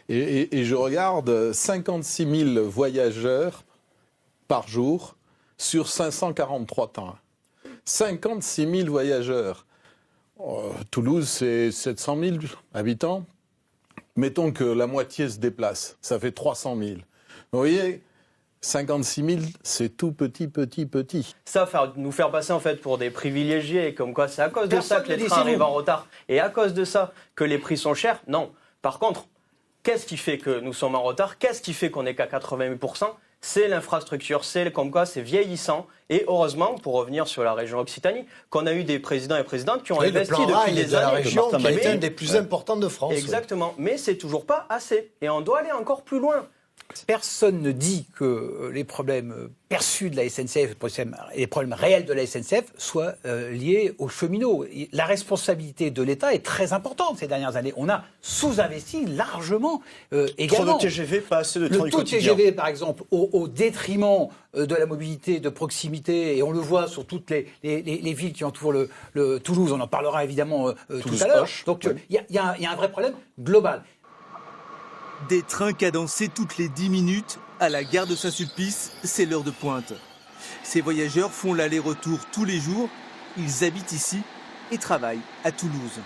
Et je regarde 56 000 voyageurs par jour sur 543 trains. 56 000 voyageurs. Toulouse, c'est 700 000 habitants. Mettons que la moitié se déplace. Ça fait 300 000. Vous voyez, 56 000, c'est tout petit. Ça, nous faire passer en fait pour des privilégiés, comme quoi c'est à cause de ça que les trains arrivent en retard. Et à cause de ça que les prix sont chers. Non. Par contre, qu'est-ce qui fait que nous sommes en retard? Qu'est-ce qui fait qu'on n'est qu'à 88%? C'est l'infrastructure, c'est comme quoi c'est vieillissant. Et heureusement, pour revenir sur la région Occitanie, qu'on a eu des présidents et présidentes qui ont investi depuis des années. La région qui est une des plus importantes de France. Exactement, mais c'est toujours pas assez. Et on doit aller encore plus loin. Personne ne dit que les problèmes perçus de la SNCF et les problèmes réels de la SNCF soient liés aux cheminots. La responsabilité de l'État est très importante ces dernières années. On a sous-investi largement également. Trop de TGV, pas assez de trains du Tout quotidien. TGV, par exemple, au détriment de la mobilité de proximité, et on le voit sur toutes les villes qui entourent le Toulouse, on en parlera évidemment tout à l'heure. Donc il y a un vrai problème global. Des trains cadencés toutes les 10 minutes à la gare de Saint-Sulpice, c'est l'heure de pointe. Ces voyageurs font l'aller-retour tous les jours. Ils habitent ici et travaillent à Toulouse.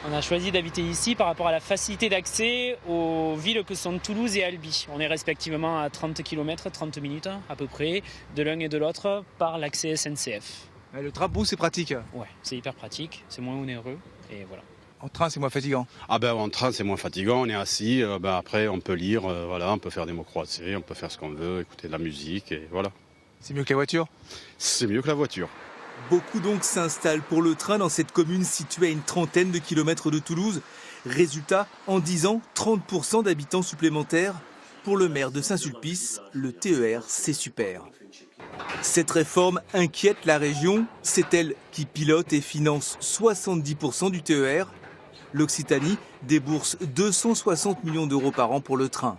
On a choisi d'habiter ici par rapport à la facilité d'accès aux villes que sont Toulouse et Albi. On est respectivement à 30 km, 30 minutes à peu près, de l'un et de l'autre par l'accès SNCF. Le train, c'est pratique. Ouais, c'est hyper pratique, c'est moins onéreux et voilà. En train, c'est moins fatigant. En train, c'est moins fatigant, on est assis, après on peut lire, on peut faire des mots croisés, on peut faire ce qu'on veut, écouter de la musique, et voilà. C'est mieux que la voiture? C'est mieux que la voiture. Beaucoup donc s'installent pour le train dans cette commune située à une trentaine de kilomètres de Toulouse. Résultat, en 10 ans, 30% d'habitants supplémentaires. Pour le maire de Saint-Sulpice, le TER, c'est super. Cette réforme inquiète la région. C'est elle qui pilote et finance 70% du TER. L'Occitanie débourse 260 millions d'euros par an pour le train.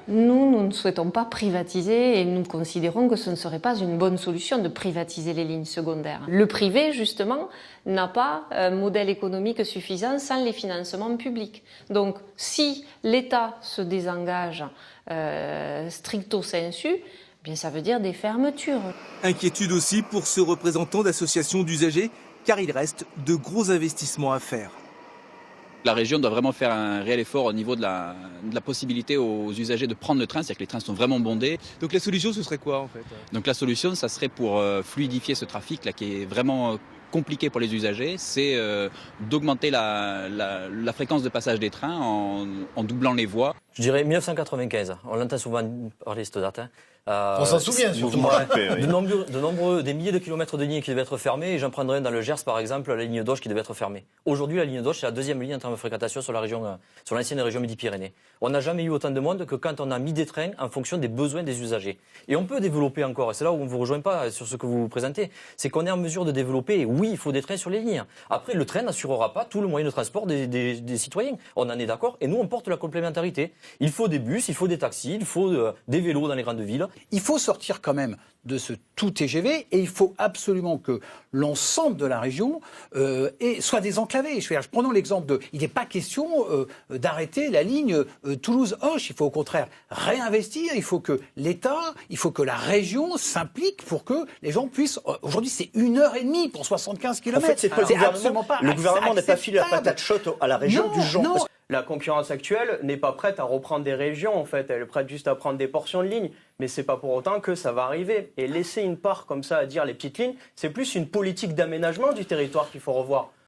Nous ne souhaitons pas privatiser et nous considérons que ce ne serait pas une bonne solution de privatiser les lignes secondaires. Le privé, justement, n'a pas un modèle économique suffisant sans les financements publics. Donc, si l'État se désengage stricto sensu, bien, ça veut dire des fermetures. Inquiétude aussi pour ce représentant d'association d'usagers, car il reste de gros investissements à faire. La région doit vraiment faire un réel effort au niveau de la possibilité aux usagers de prendre le train, c'est-à-dire que les trains sont vraiment bondés. Donc la solution, ce serait quoi en fait? Donc la solution, ça serait pour fluidifier ce trafic là qui est vraiment compliqué pour les usagers, c'est d'augmenter la fréquence de passage des trains en doublant les voies. Je dirais 1995, on l'entend souvent parler de cette date. On s'en souvient surtout. Des milliers de kilomètres de lignes qui devaient être fermées, et j'en prendrais un dans le Gers par exemple, la ligne d'Auch qui devait être fermée. Aujourd'hui, la ligne d'Auch, c'est la deuxième ligne en termes de fréquentation sur l'ancienne région Midi-Pyrénées. On n'a jamais eu autant de monde que quand on a mis des trains en fonction des besoins des usagers. Et on peut développer encore, et c'est là où on ne vous rejoint pas sur ce que vous présentez, c'est qu'on est en mesure de développer, et oui, il faut des trains sur les lignes. Après, le train n'assurera pas tout le moyen de transport des citoyens. On en est d'accord, et nous, on porte la complémentarité. Il faut des bus, il faut des taxis, il faut des vélos dans les grandes villes. Il faut sortir quand même de ce tout TGV et il faut absolument que l'ensemble de la région soit désenclavé. Prenons l'exemple de... Il n'est pas question d'arrêter la ligne Toulouse-Auch. Il faut au contraire réinvestir. Il faut que l'État, il faut que la région s'implique pour que les gens puissent... Aujourd'hui, c'est 1h30 pour 75 km. En fait, c'est pas le gouvernement n'a pas filé la patate chaude à la région du genre. Non. La concurrence actuelle n'est pas prête à reprendre des régions, en fait. Elle est prête juste à prendre des portions de lignes. Mais c'est pas pour autant que ça va arriver. Et laisser une part comme ça à dire les petites lignes, c'est plus une politique d'aménagement du territoire qu'il faut revoir.